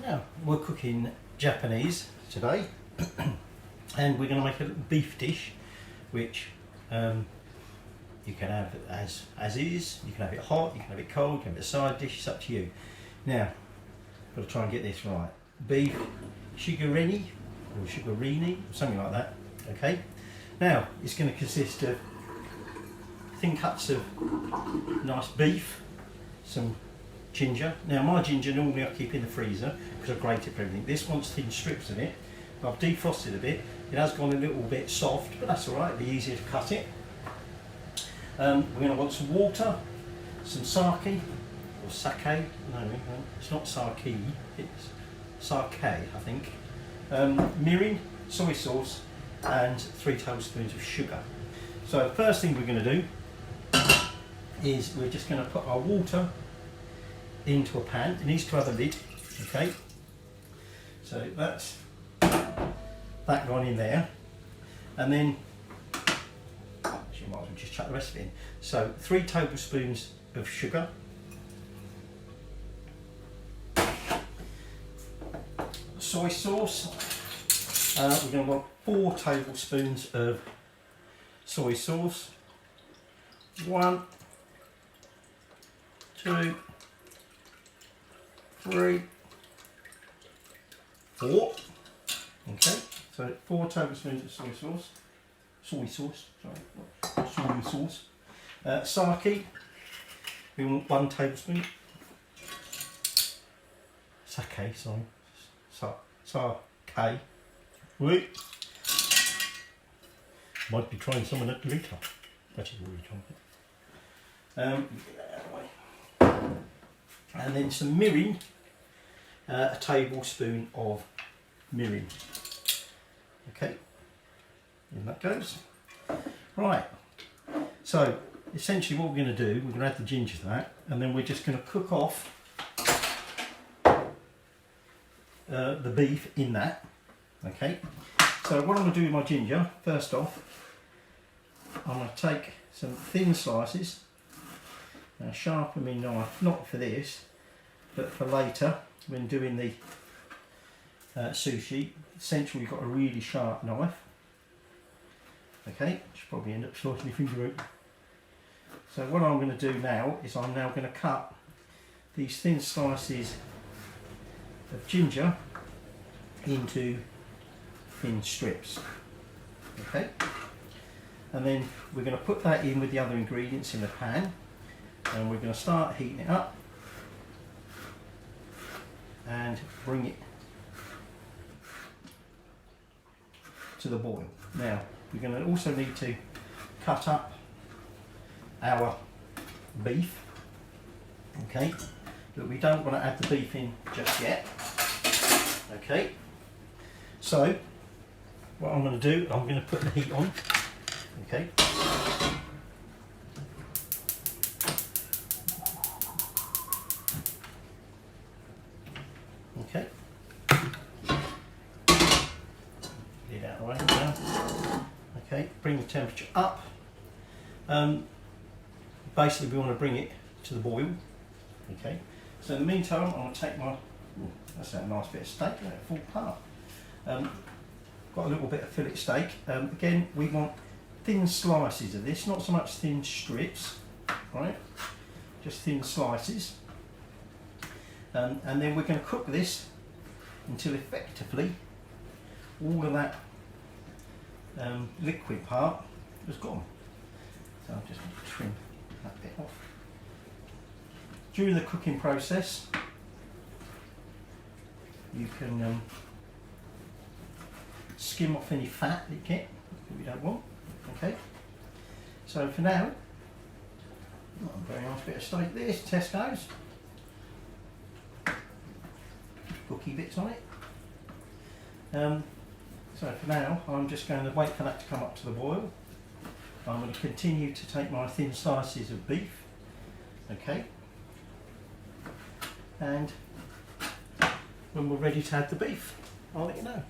Now, we're cooking Japanese today and we're going to make a little beef dish which you can have as is, you can have it hot, you can have it cold, you can have it a side dish, it's up to you. Now, I've got to try and get this right. Beef Shigureni or Shigureni, or something like that, okay? Now, it's going to consist of thin cuts of nice beef, some ginger. Now my ginger normally I keep in the freezer because I grate it for everything. This wants thin strips of it. I've defrosted a bit. It has gone a little bit soft, but that's alright, it'll be easier to cut it. We're going to want some water, some sake, or sake, no, it's not sake, it's sake I think. Mirin, soy sauce, and 3 tablespoons of sugar. So the first thing we're going to do is we're just going to put our water into a pan. It needs to have a lid, okay? So that's that gone in there, and then actually might as well just chuck the rest of it in. So 3 tablespoons of sugar, soy sauce. We're going to want 4 tablespoons of soy sauce. 1, 2, 3, 4. Okay, so 4 tablespoons of soy sauce. Soy sauce. Sake. We want 1 tablespoon. Sake, sorry. Sake. Wait. Might be trying some of that later. That is really trying. And then some mirin, a tablespoon of mirin. Okay, in that goes. Right, so essentially what we're going to do, we're going to add the ginger to that, and then we're just going to cook off the beef in that. Okay, so what I'm going to do with my ginger, first off, I'm going to take some thin slices. Now sharpen my knife, not for this, but for later when doing the sushi. Essentially you've got a really sharp knife. Okay, should probably end up slicing my finger out. So what I'm going to do now is I'm now going to cut these thin slices of ginger into thin strips. Okay, and then we're going to put that in with the other ingredients in the pan, and we're going to start heating it up and bring it to the boil. Now we're going to also need to cut up our beef, okay, but we don't want to add the beef in just yet. Okay, so what I'm going to do, I'm going to put the heat on. Okay, okay, get out of the way now. Okay, bring the temperature up. Basically we want to bring it to the boil. Okay, so in the meantime I'm going to take my, that's a nice bit of steak, let it fall apart. Got a little bit of fillet steak. Again, we want thin slices of this, not so much thin strips, right? Just thin slices. And then we're going to cook this until effectively all of that liquid part has gone. So I'm just going to trim that bit off. During the cooking process, you can skim off any fat that you get that we don't want. Okay, so for now, a very nice bit of steak. This Tesco's, cookie bits on it. So for now, I'm just going to wait for that to come up to the boil. I'm going to continue to take my thin slices of beef. Okay, and when we're ready to add the beef, I'll let you know.